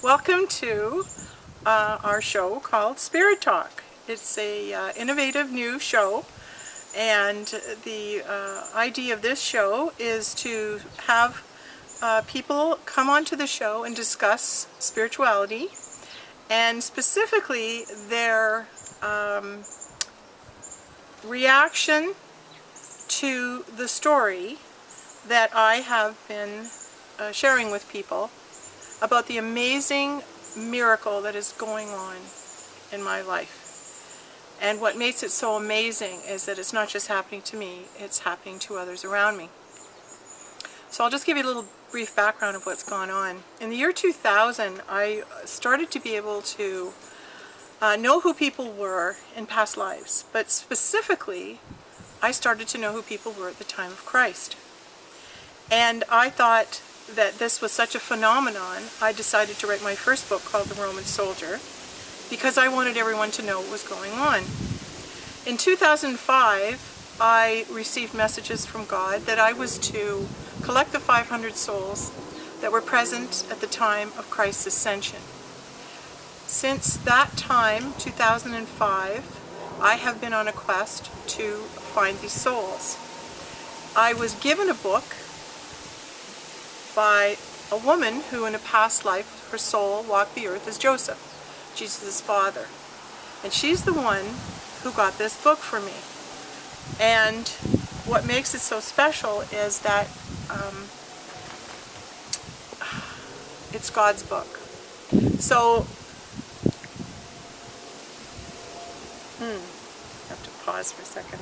Welcome to our show called Spirit Talk. It's a innovative new show, and the idea of this show is to have people come onto the show and discuss spirituality, and specifically their reaction to the story that I have been sharing with people about the amazing miracle that is going on in my life. And what makes it so amazing is that it's not just happening to me, it's happening to others around me. So I'll just give you a little brief background of what's gone on. In the year 2000, I started to be able to know who people were in past lives, but specifically I started to know who people were at the time of Christ. And I thought that this was such a phenomenon, I decided to write my first book called The Roman Soldier, because I wanted everyone to know what was going on. In 2005, I received messages from God that I was to collect the 500 souls that were present at the time of Christ's ascension. Since that time, 2005, I have been on a quest to find these souls. I was given a book by a woman who in a past life, her soul walked the earth as Joseph, Jesus' father. And she's the one who got this book for me. And what makes it so special is that it's God's book. So, I have to pause for a second.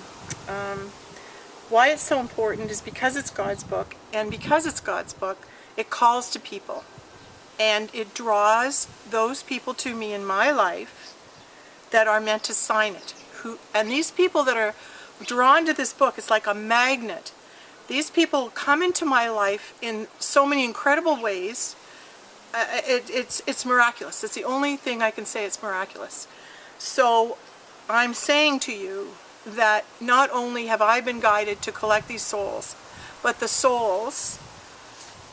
Why it's so important is because it's God's book, and because it's God's book, it calls to people, and it draws those people to me in my life that are meant to sign it. And these people that are drawn to this book, it's like a magnet. These people come into my life in so many incredible ways. It's miraculous. It's the only thing I can say, it's miraculous. So I'm saying to you that not only have I been guided to collect these souls, but the souls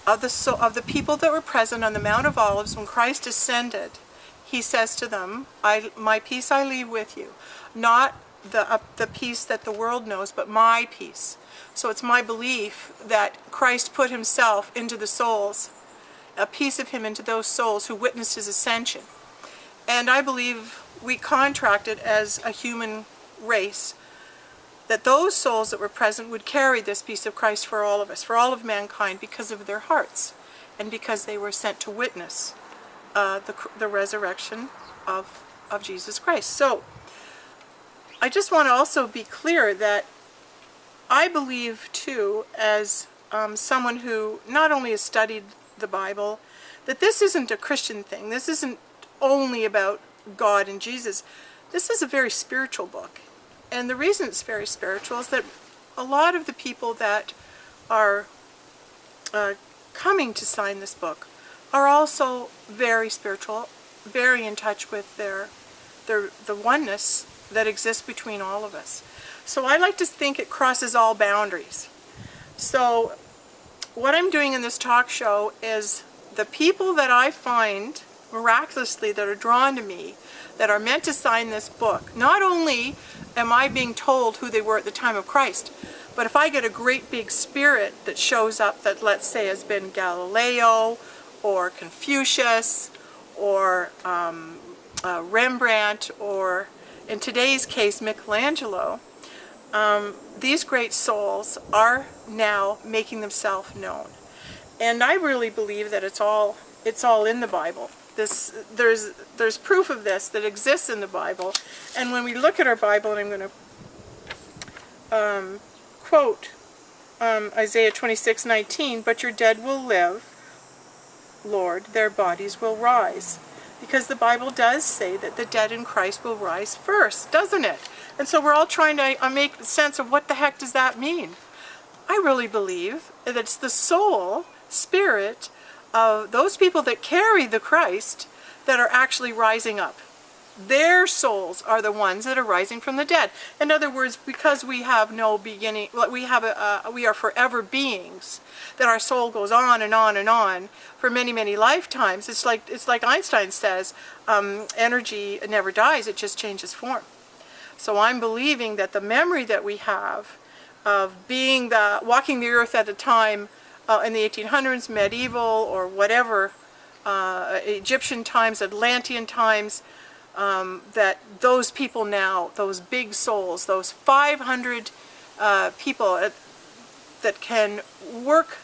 of the people that were present on the Mount of Olives when Christ ascended. He says to them, my peace I leave with you. Not the peace that the world knows, but my peace. So it's my belief that Christ put himself into the souls, a piece of him into those souls who witnessed his ascension. And I believe we contracted as a human race that those souls that were present would carry this piece of Christ for all of us, for all of mankind, because of their hearts, and because they were sent to witness the resurrection of Jesus Christ. So I just want to also be clear that I believe too, as someone who not only has studied the Bible, that this isn't a Christian thing. This isn't only about God and Jesus. This is a very spiritual book. And the reason it's very spiritual is that a lot of the people that are coming to sign this book are also very spiritual, very in touch with the oneness that exists between all of us. So I like to think it crosses all boundaries. So what I'm doing in this talk show is the people that I find miraculously that are drawn to me, that are meant to sign this book, not only am I being told who they were at the time of Christ, but if I get a great big spirit that shows up that, let's say, has been Galileo or Confucius or Rembrandt, or in today's case Michelangelo, these great souls are now making themselves known. And I really believe that it's all in the Bible. There's proof of this that exists in the Bible, and when we look at our Bible, and I'm going to quote Isaiah 26:19, "But your dead will live, Lord, their bodies will rise," because the Bible does say that the dead in Christ will rise first, doesn't it? And so we're all trying to make sense of what the heck does that mean. I really believe that it's the soul, spirit, of those people that carry the Christ that are actually rising up. their souls are the ones that are rising from the dead. In other words, because we have no beginning, we are forever beings, that our soul goes on and on and on for many, many lifetimes. It's like Einstein says, energy never dies, it just changes form. So I'm believing that the memory that we have of walking the earth at a time in the 1800s, medieval or whatever, Egyptian times, Atlantean times, that those people now, those big souls, those 500 people that can work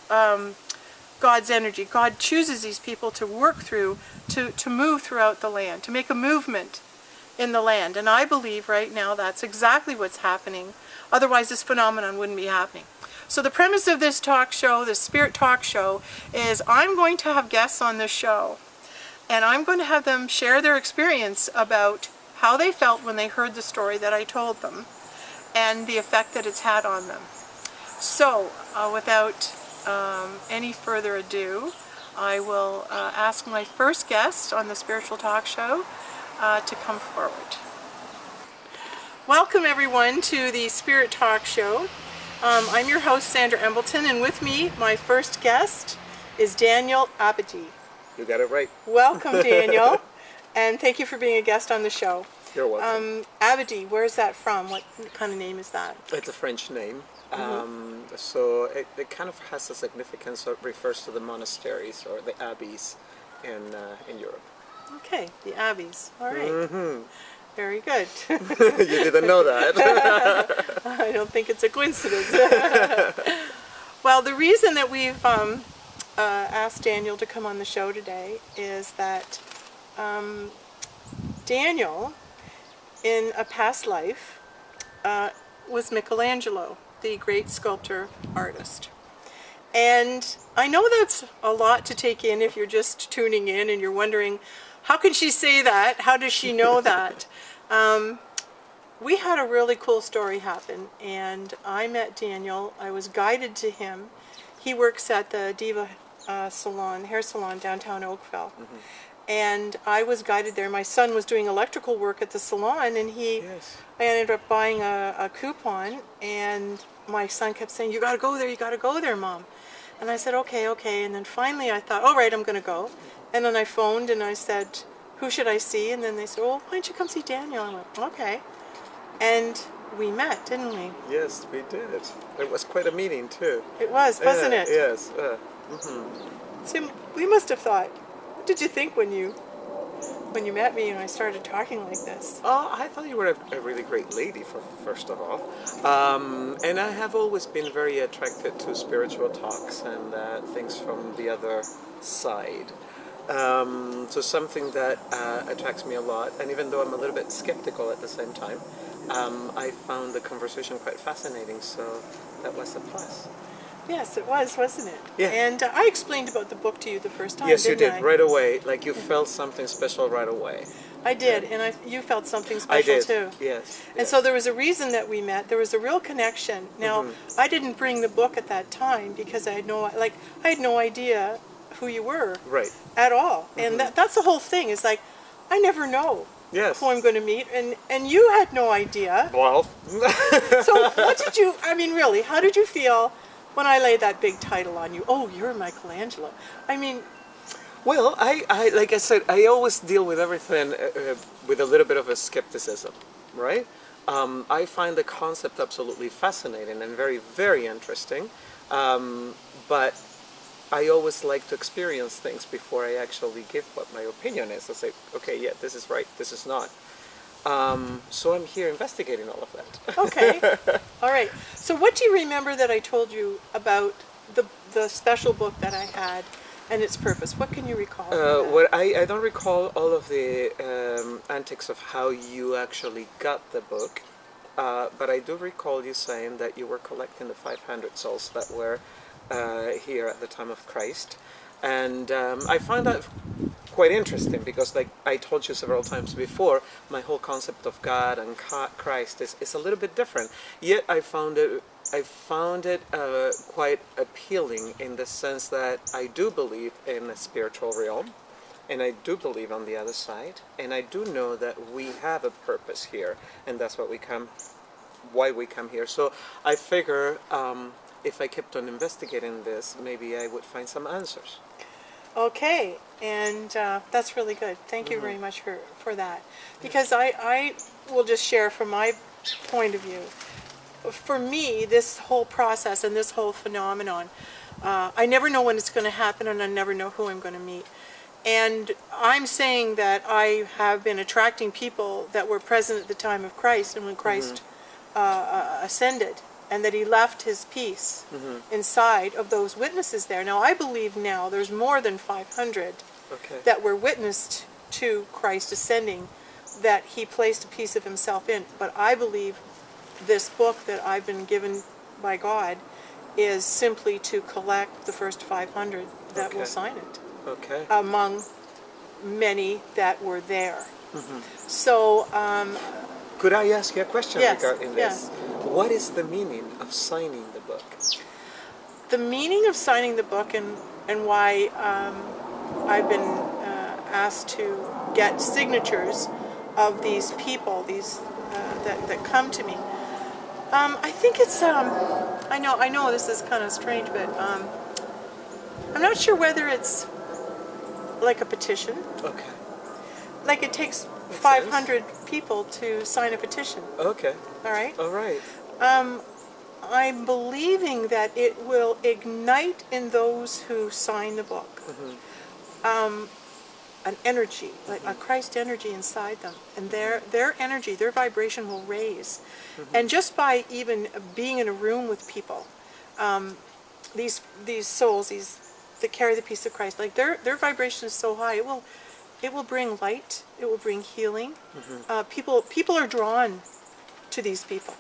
God's energy. God chooses these people to work through, to move throughout the land, to make a movement in the land. And I believe right now that's exactly what's happening. Otherwise this phenomenon wouldn't be happening. So the premise of this talk show, this Spirit Talk Show, is I'm going to have guests on this show, and I'm going to have them share their experience about how they felt when they heard the story that I told them, and the effect that it's had on them. So, without any further ado, I will ask my first guest on the Spiritual Talk Show to come forward. Welcome everyone to the Spirit Talk Show. I'm your host, Sandra Embleton, and with me, my first guest is Daniel Abadi. You got it right. Welcome, Daniel, and thank you for being a guest on the show. You're welcome. Abadi, where's that from? What kind of name is that? It's a French name. So it kind of has a significance, or refers to the monasteries or the abbeys in Europe. Okay, the abbeys. All right. Very good. You didn't know that. I don't think it's a coincidence. Well, the reason that we've asked Daniel to come on the show today is that Daniel, in a past life, was Michelangelo, the great sculptor artist. And I know that's a lot to take in if you're just tuning in and you're wondering, how can she say that? How does she know that? We had a really cool story happen, and I met Daniel. I was guided to him. He works at the Diva salon, hair salon, downtown Oakville. And I was guided there. My son was doing electrical work at the salon, and I ended up buying a coupon, and my son kept saying, you got to go there, Mom. And I said, okay. And then finally I thought, all right, I'm going to go. And then I phoned and I said, who should I see? And then they said, well, why don't you come see Daniel? I went, okay. And we met, didn't we? Yes, we did. It was quite a meeting, too. It was, wasn't it? Yes. So we must have thought, what did you think when you met me and I started talking like this? Oh, I thought you were a really great lady, first of all. And I have always been very attracted to spiritual talks and things from the other side. So something that attracts me a lot, and even though I'm a little bit skeptical at the same time, I found the conversation quite fascinating, so that was a plus. Yes, it was, wasn't it? Yeah. And I explained about the book to you the first time, yes, didn't you did, I? right away. Like you felt something special right away. I did, and you felt something special too. Yes. And so there was a reason that we met. There was a real connection. Now, I didn't bring the book at that time because I had no idea who you were. Right. At all. And that's the whole thing. Is like, I never know who I'm going to meet, and you had no idea. Well. So what did you? I mean, really, how did you feel when I laid that big title on you? Oh, you're Michelangelo. I mean. Well, I like I said, I always deal with everything with a little bit of a skepticism, right? I find the concept absolutely fascinating and very, very interesting, but I always like to experience things before I actually give what my opinion is. I say, okay, yeah, this is right, this is not. So I'm here investigating all of that. Okay, all right. So what do you remember that I told you about the special book that I had and its purpose? What can you recall? I don't recall all of the antics of how you actually got the book, but I do recall you saying that you were collecting the 500 souls that were here at the time of Christ, and I find that quite interesting because, like I told you several times before, my whole concept of God and Christ is a little bit different. Yet I found it quite appealing in the sense that I do believe in a spiritual realm. and I do believe on the other side, and I do know that we have a purpose here, and that's what why we come here. So I figure if I kept on investigating this, maybe I would find some answers. Okay, and that's really good. Thank you very much for that. Because I will just share from my point of view. For me, this whole process and this whole phenomenon, I never know when it's going to happen, and I never know who I'm going to meet. And I'm saying that I have been attracting people that were present at the time of Christ and when Christ ascended, and that he left his peace inside of those witnesses there. Now, I believe now there's more than 500 that were witnessed to Christ ascending, that he placed a piece of himself in. But I believe this book that I've been given by God is simply to collect the first 500 that will sign it. Okay. Among many that were there. So, could I ask you a question regarding this? Yes. What is the meaning of signing the book? The meaning of signing the book and why I've been asked to get signatures of these people, these that come to me. I think it's. I know this is kind of strange, but I'm not sure whether it's like a petition. Okay. Like it takes Makes 500 people to sign a petition. Okay. All right. All right. I'm believing that it will ignite in those who sign the book an energy, like a Christ energy inside them, and their energy, their vibration will raise. And just by even being in a room with people, these souls, these that carry the peace of Christ, like their vibration is so high, it will bring light, it will bring healing. People are drawn to these people.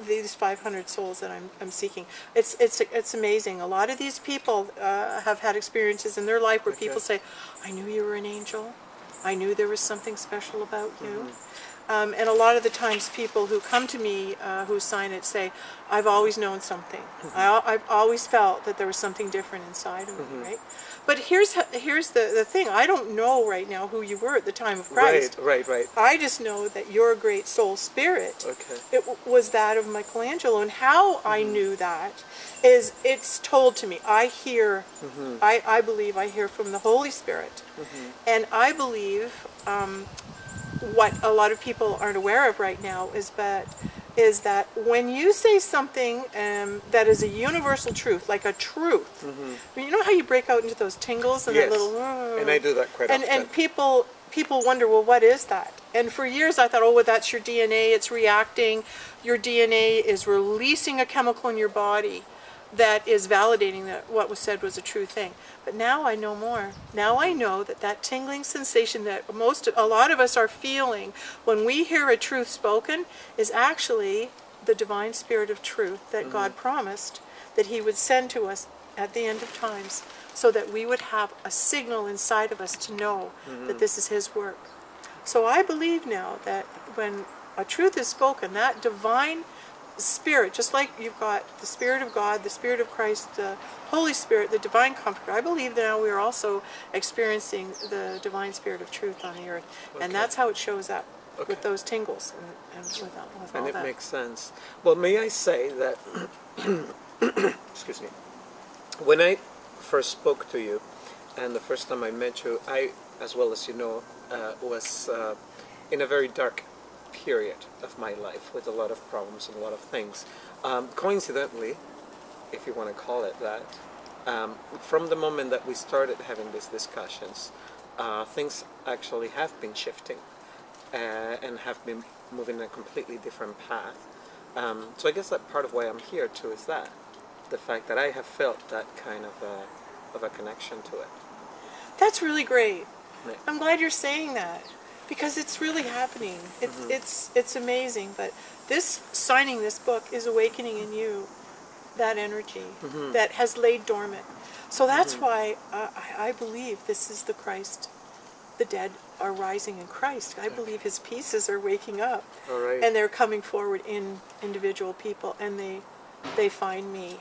These 500 souls that I'm seeking. It's amazing. A lot of these people have had experiences in their life where people say, I knew you were an angel. I knew there was something special about you. And a lot of the times people who come to me who sign it say, I've always known something. I've always felt that there was something different inside of me, right? But here's the thing. I don't know right now who you were at the time of Christ. Right. I just know that your great soul spirit it was that of Michelangelo. And how I knew that is it's told to me. I hear, I believe I hear from the Holy Spirit. And I believe what a lot of people aren't aware of right now is that when you say something that is a universal truth, like a truth, you know how you break out into those tingles and that little, and I do that quite often. And people wonder, well, what is that? And for years I thought, oh, well, that's your DNA. It's reacting. Your DNA is releasing a chemical in your body that is validating that what was said was a true thing. But now I know more. Now I know that tingling sensation that a lot of us are feeling when we hear a truth spoken is actually the divine spirit of truth that God promised that he would send to us at the end of times, so that we would have a signal inside of us to know that this is his work. So I believe now that when a truth is spoken, that divine Spirit, just like you've got the Spirit of God, the Spirit of Christ, the Holy Spirit, the Divine Comforter, I believe that now we are also experiencing the Divine Spirit of truth on the earth. And that's how it shows up with those tingles and with all And it that. makes sense. Well, may I say that, excuse me, when I first spoke to you, and the first time I met you, I, as well as you know, was in a very dark period of my life with a lot of problems and a lot of things. Coincidentally, if you want to call it that, from the moment that we started having these discussions, things actually have been shifting and have been moving in a completely different path. So I guess that part of why I'm here too is that, the fact that I have felt that kind of a connection to it. That's really great. Yeah. I'm glad you're saying that, because it's really happening. It's amazing. But signing this book is awakening in you that energy that has laid dormant. So that's why I believe this is the Christ. The dead are rising in Christ. I believe his pieces are waking up. All right. And they're coming forward in individual people, and they find me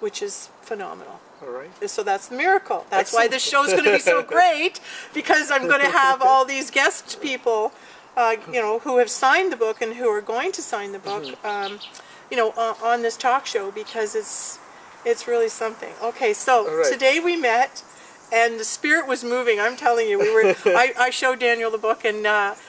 which is phenomenal. All right. So that's the miracle. That's why Excellent. this show is going to be so great, because I'm going to have all these guest people, you know, who have signed the book and who are going to sign the book, you know, on this talk show, because it's really something. Okay, so today we met, and the spirit was moving. I'm telling you, we were. I showed Daniel the book, and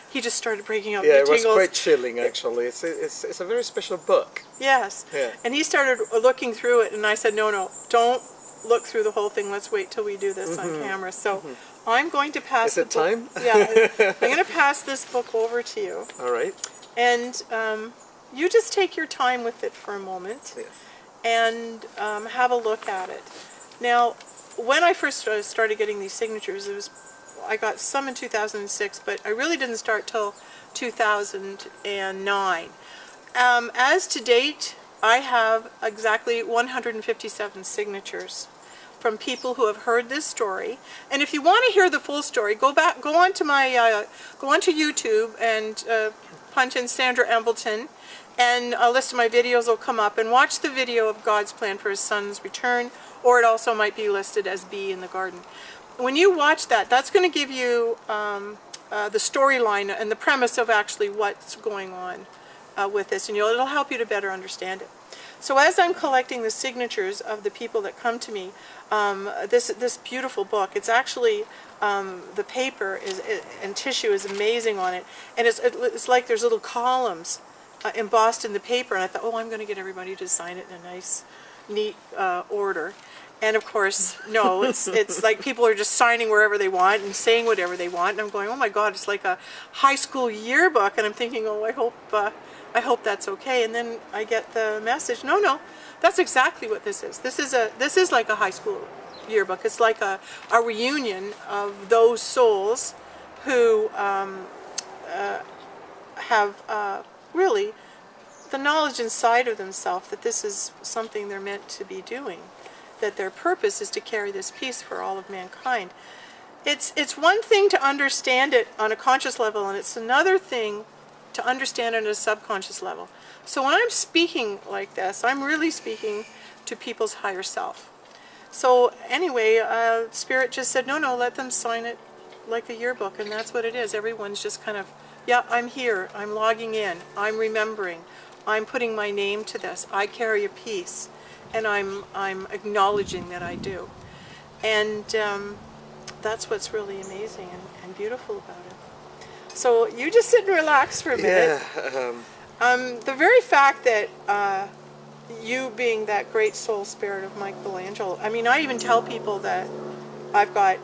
he just started breaking out. Yeah, the it was tingles. quite chilling, actually. It's a very special book. Yes. Yeah. And he started looking through it, and I said, no, don't look through the whole thing. Let's wait till we do this on camera. So I'm going to pass. Is it time? Yeah, I'm going to pass this book over to you. All right. And you just take your time with it for a moment, Yes. and have a look at it. Now, when I first started getting these signatures, I got some in 2006, but I really didn't start till 2009. As to date, I have exactly 157 signatures from people who have heard this story. And if you want to hear the full story, go onto YouTube and punch in Sandra Embleton, and a list of my videos will come up, and watch the video of God's plan for his son's return, or it also might be listed as B in the garden. When you watch that, that's going to give you the storyline and the premise of actually what's going on with this, and it'll help you to better understand it. So as I'm collecting the signatures of the people that come to me, this beautiful book, it's actually, the paper and tissue is amazing on it, and it's like there's little columns embossed in the paper, and I thought, oh, I'm going to get everybody to sign it in a nice, neat order. And of course, no, it's like people are just signing wherever they want and saying whatever they want, and I'm going, oh my God, it's like a high school yearbook, and I'm thinking, oh, I hope that's okay. And then I get the message, no, that's exactly what this is. This is like a high school yearbook. It's like a reunion of those souls who have really the knowledge inside of themselves that this is something they're meant to be doing, that their purpose is to carry this peace for all of mankind. It's one thing to understand it on a conscious level, and it's another thing to understand it at a subconscious level. So when I'm speaking like this, I'm really speaking to people's higher self. So anyway, Spirit just said, no, let them sign it like a yearbook, and that's what it is. Everyone's just kind of, yeah, I'm here, I'm logging in, I'm remembering, I'm putting my name to this, I carry a piece, and I'm acknowledging that I do. And that's what's really amazing and beautiful about it. So you just sit and relax for a minute. Yeah. The very fact that you being that great soul spirit of Michelangelo, I mean, I even tell people that I've got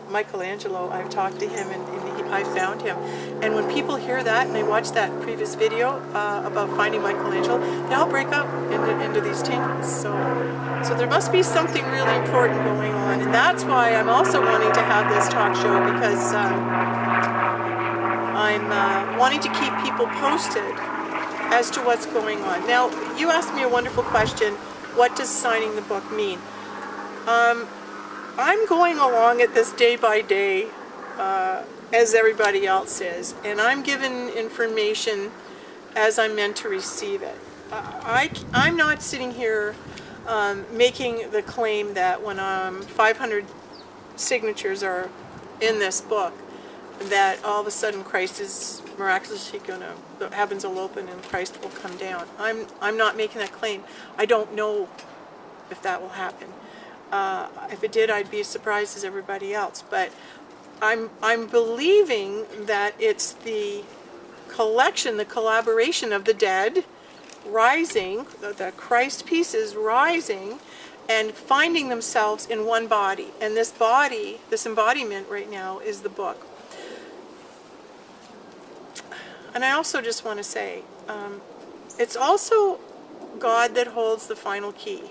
Michelangelo, I've talked to him, and I found him. And when people hear that and they watch that previous video about finding Michelangelo, they all break up into these tingles. So there must be something really important going on, and that's why I'm also wanting to have this talk show, because I'm wanting to keep people posted as to what's going on. Now, you asked me a wonderful question, what does signing the book mean? I'm going along at this day by day, as everybody else is, and I'm given information as I'm meant to receive it. I'm not sitting here making the claim that when 500 signatures are in this book, that all of a sudden Christ is miraculously gonna, the heavens will open and Christ will come down. I'm not making that claim. I don't know if that will happen. If it did, I'd be as surprised as everybody else. But I'm believing that it's the collection, the collaboration of the dead rising, the Christ pieces rising, and finding themselves in one body. And this body, this embodiment right now, is the book. And I also just want to say, it's also God that holds the final key.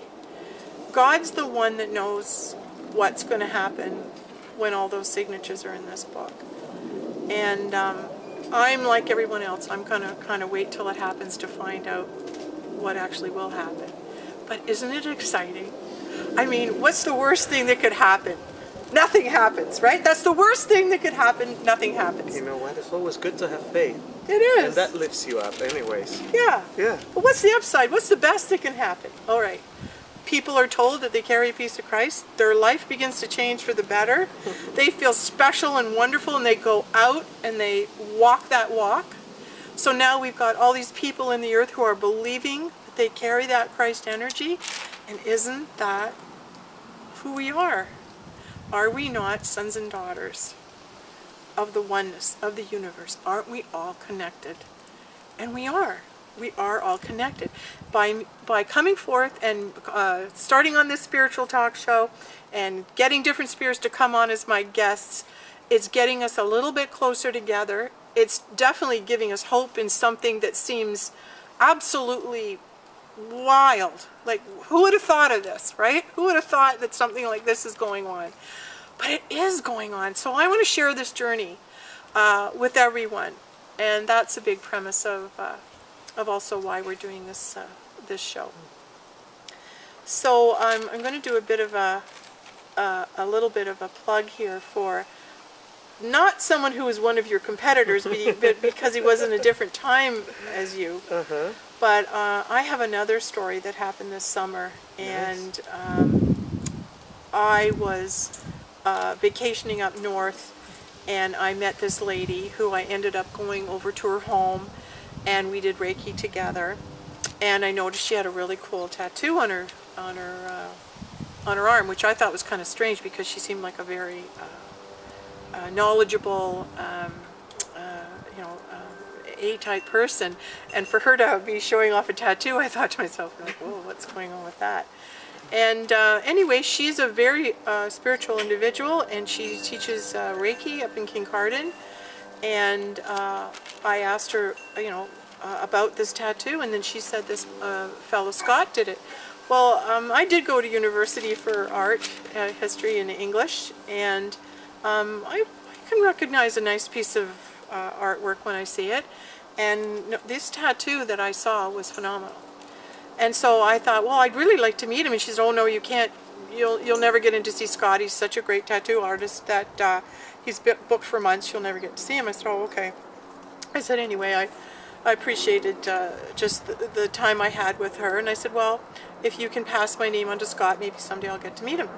God's the one that knows what's going to happen when all those signatures are in this book. And I'm like everyone else. I'm going to kind of wait till it happens to find out what actually will happen. But isn't it exciting? I mean, what's the worst thing that could happen? Nothing happens, right? That's the worst thing that could happen. Nothing happens. You know what? It's always good to have faith. It is. And that lifts you up anyways. Yeah. Yeah. But what's the upside? What's the best that can happen? All right. People are told that they carry a piece of Christ. Their life begins to change for the better. They feel special and wonderful, and they go out and they walk that walk. So now we've got all these people in the earth who are believing that they carry that Christ energy. And isn't that who we are? Are we not sons and daughters of the oneness of the universe? Aren't we all connected? And we are. We are all connected. By coming forth and starting on this spiritual talk show and getting different spirits to come on as my guests, it's getting us a little bit closer together. It's definitely giving us hope in something that seems absolutely wild. Like, who would have thought of this, right? Who would have thought that something like this is going on? But it is going on. So I want to share this journey with everyone. And that's a big premise of also why we're doing this this show. So I'm going to do a bit of a little bit of a plug here for not someone who was one of your competitors, but because he was in a different time as you. But I have another story that happened this summer, and I was vacationing up north, and I met this lady who I ended up going over to her home, and we did Reiki together. And I noticed she had a really cool tattoo on her arm, which I thought was kind of strange because she seemed like a very knowledgeable, A-type person, and for her to be showing off a tattoo, I thought to myself, like, whoa, what's going on with that? And anyway, she's a very spiritual individual, and she teaches Reiki up in Kincardine. And I asked her, about this tattoo, and then she said this fellow Scott did it. Well, I did go to university for art, history, and English, and I can recognize a nice piece of artwork when I see it. And this tattoo that I saw was phenomenal. And so I thought, well, I'd really like to meet him. And she said, oh no, you can't. You'll never get in to see Scott. He's such a great tattoo artist that he's booked for months. You'll never get to see him. I said, oh, okay. I said, anyway, I appreciated just the time I had with her. And I said, well, if you can pass my name on to Scott, maybe someday I'll get to meet him.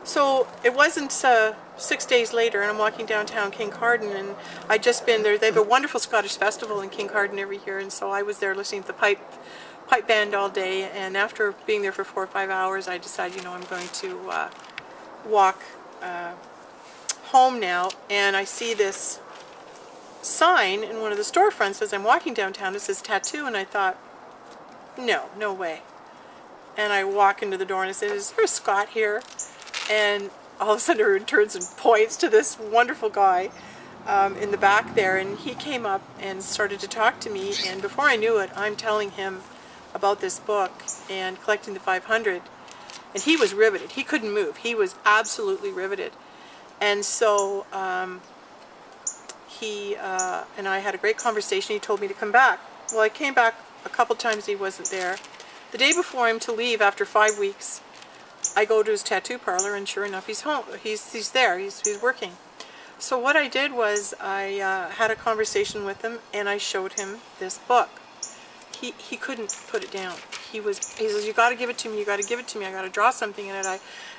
So it wasn't 6 days later, and I'm walking downtown Kincardine, and I'd just been there. They have a wonderful Scottish festival in Kincardine every year, and so I was there listening to the pipe band all day. And after being there for 4 or 5 hours, I decided, I'm going to walk home now. And I see this sign in one of the storefronts as I'm walking downtown. It says tattoo, and I thought, no way. And I walk into the door, and I said, is there a Scott here? And all of a sudden her turns and points to this wonderful guy in the back there, and he came up and started to talk to me, and before I knew it, I'm telling him about this book and collecting the 500, and he was riveted. He couldn't move. He was absolutely riveted. And so he and I had a great conversation. He told me to come back. Well, I came back a couple times. He wasn't there. The day before I'm to leave, after 5 weeks, I go to his tattoo parlor, and sure enough, he's home. He's there. He's working. So what I did was I had a conversation with him, and I showed him this book. He couldn't put it down. He says, you got to give it to me. You got to give it to me. I got to draw something in it.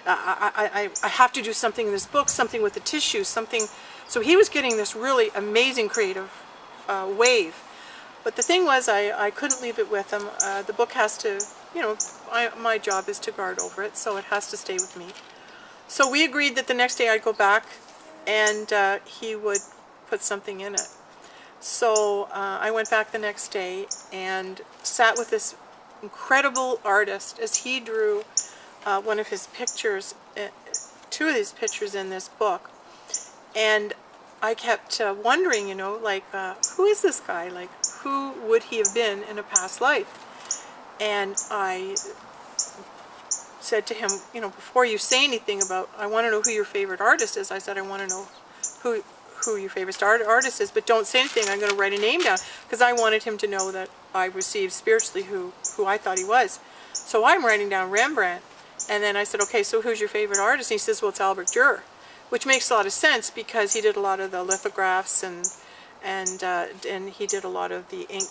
I have to do something in this book. Something with the tissue. Something. So he was getting this really amazing creative wave. But the thing was, I couldn't leave it with him. The book has to, my job is to guard over it, so it has to stay with me. So we agreed that the next day I'd go back, and he would put something in it. So I went back the next day and sat with this incredible artist as he drew one of his pictures, two of his pictures in this book. And I kept wondering, who is this guy? Like, who would he have been in a past life? And I said to him, before you say anything about, I want to know who your favorite artist is. I said, I want to know who your favorite artist is, but don't say anything. I'm going to write a name down, because I wanted him to know that I received spiritually who I thought he was. So I'm writing down Rembrandt, and then I said, okay, so who's your favorite artist? And he says, well, it's Albert Dürer, which makes a lot of sense because he did a lot of the lithographs and and he did a lot of the ink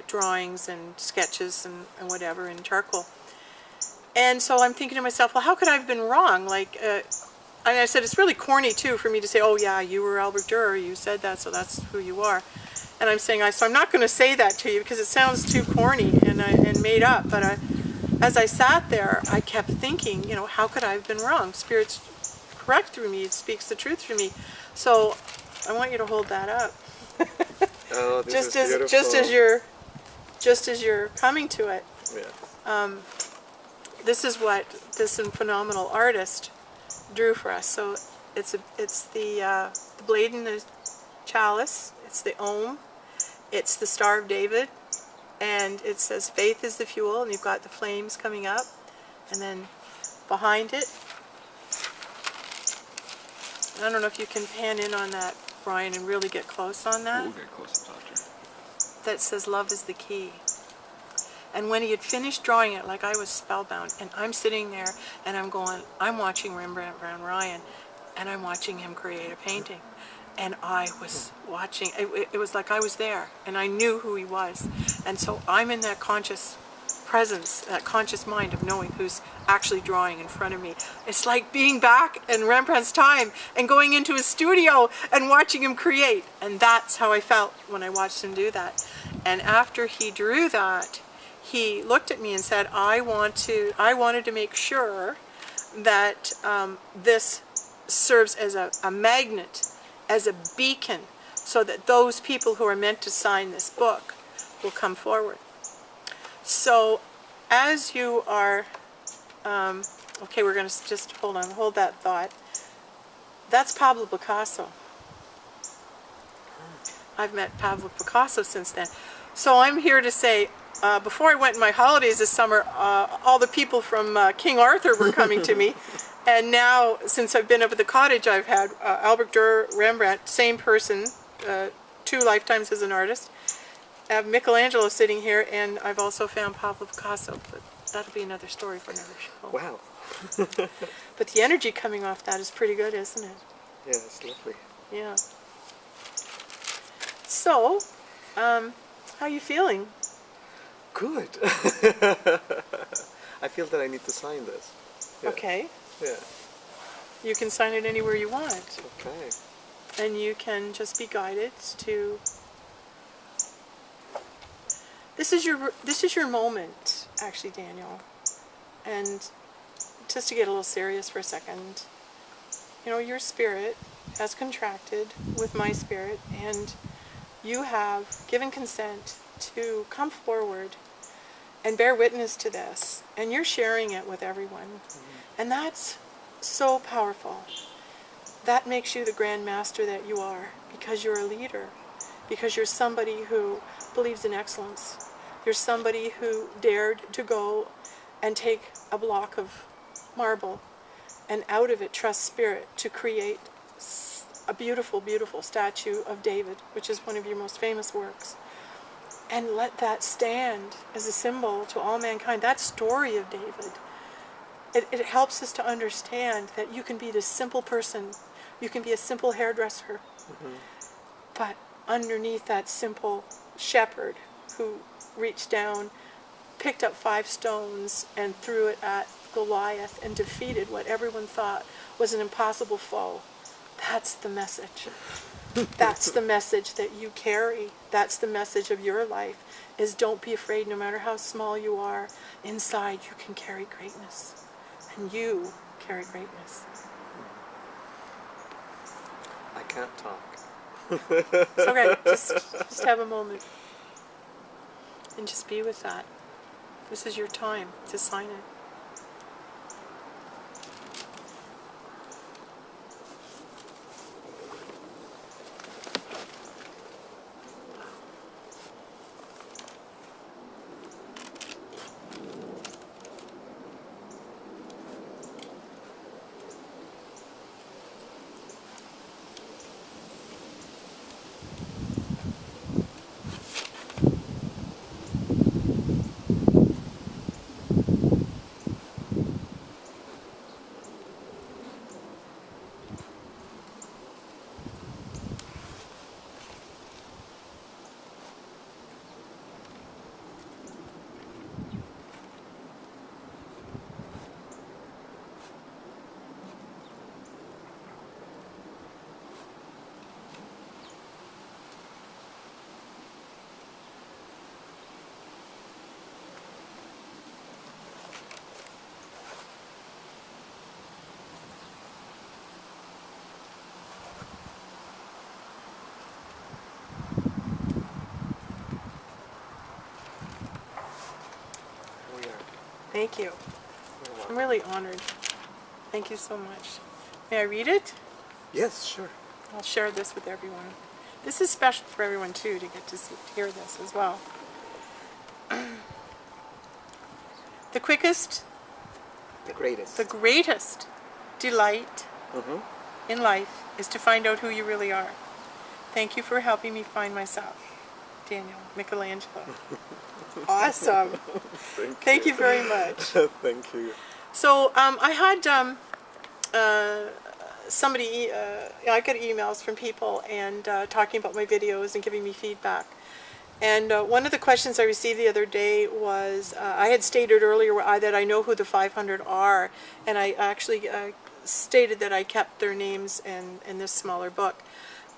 drawings and sketches and whatever in charcoal. And so I'm thinking to myself, well, how could I have been wrong? Like, I said, it's really corny too for me to say, oh yeah, you were Albert Dürer, you said that, so that's who you are. And I'm saying, so I'm not going to say that to you because it sounds too corny and made up. But as I sat there, I kept thinking, you know, how could I have been wrong? Spirit's correct through me. It speaks the truth through me. So I want you to hold that up. Oh, this is beautiful. Just as you're coming to it. Yeah. This is what this phenomenal artist drew for us. So it's the blade and the chalice. It's the Om. It's the Star of David, and it says faith is the fuel, and you've got the flames coming up, and then behind it, I don't know if you can pan in on that, Brian, and really get close on that. We'll get close to Doctor. That says love is the key. And when he had finished drawing it, like I was spellbound, and I'm sitting there, and I'm watching Rembrandt Van Rijn, and I'm watching him create a painting. And I was watching, it was like I was there, and I knew who he was. And so I'm in that conscious presence, that conscious mind of knowing who's actually drawing in front of me. It's like being back in Rembrandt's time and going into his studio and watching him create. And that's how I felt when I watched him do that. And after he drew that, he looked at me and said, I wanted to make sure that this serves as a magnet, as a beacon, so that those people who are meant to sign this book will come forward. So as you are, okay, we're going to just hold that thought. That's Pablo Picasso. I've met Pablo Picasso since then. So I'm here to say, before I went on my holidays this summer, all the people from King Arthur were coming to me. And now, since I've been up at the cottage, I've had Albert Dürer, Rembrandt, same person, 2 lifetimes as an artist. I have Michelangelo sitting here, and I've also found Pablo Picasso, but that'll be another story for another show. Wow. But the energy coming off that is pretty good, isn't it? Yeah, it's lovely. Yeah. So, how are you feeling? Good. I feel that I need to sign this. Yeah. Okay. Yeah. You can sign it anywhere you want. Okay. And you can just be guided to... This is your moment, actually, Daniel. And just to get a little serious for a second, you know, your spirit has contracted with my spirit, and you have given consent to come forward and bear witness to this, and you're sharing it with everyone. And that's so powerful. That makes you the Grand Master that you are, because you're a leader, because you're somebody who believes in excellence. You're somebody who dared to go and take a block of marble and out of it trust spirit to create a beautiful, beautiful statue of David, which is one of your most famous works. And let that stand as a symbol to all mankind. That story of David, it helps us to understand that you can be this simple person. You can be a simple hairdresser. But underneath that simple shepherd who reached down, picked up 5 stones and threw it at Goliath and defeated what everyone thought was an impossible foe. That's the message. That's the message that you carry. That's the message of your life, is don't be afraid no matter how small you are. Inside you can carry greatness. And you carry greatness. I can't talk. It's okay. Just have a moment. And just be with that. This is your time to sign it. Thank you. You're welcome. I'm really honored. Thank you so much. May I read it? Yes, sure. I'll share this with everyone. This is special for everyone too, to get to hear this as well. The quickest, The greatest. the greatest delight in life is to find out who you really are. Thank you for helping me find myself. Daniel, Michelangelo. Awesome. Thank you very much. Thank you. So I had somebody, I get emails from people and talking about my videos and giving me feedback. And one of the questions I received the other day was, I had stated earlier that I know who the 500 are, and I actually stated that I kept their names in this smaller book.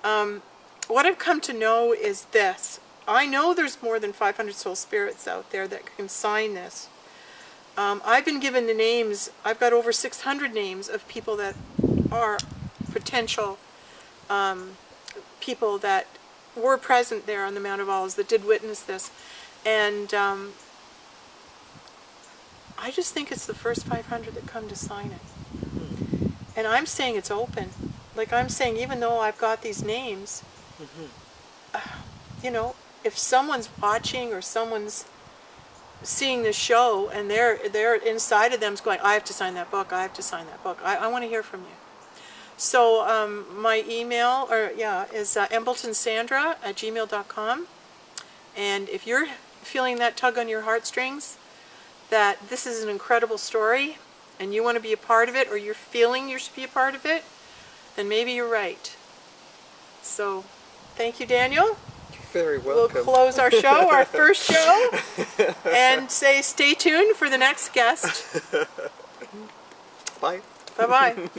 What I've come to know is this. I know there's more than 500 soul spirits out there that can sign this. I've been given the names, I've got over 600 names of people that are potential people that were present there on the Mount of Olives that did witness this. And I just think it's the first 500 that come to sign it. And I'm saying it's open. Like I'm saying, even though I've got these names, you know, if someone's watching or someone's seeing this show and they're inside of them's going, I have to sign that book, I have to sign that book. I want to hear from you. So my email is embletonsandra@gmail.com. And if you're feeling that tug on your heartstrings, that this is an incredible story and you want to be a part of it, or you're feeling you should be a part of it, then maybe you're right. So thank you, Daniel. Very welcome. We'll close our show, our first show, and say stay tuned for the next guest. Bye. Bye-bye.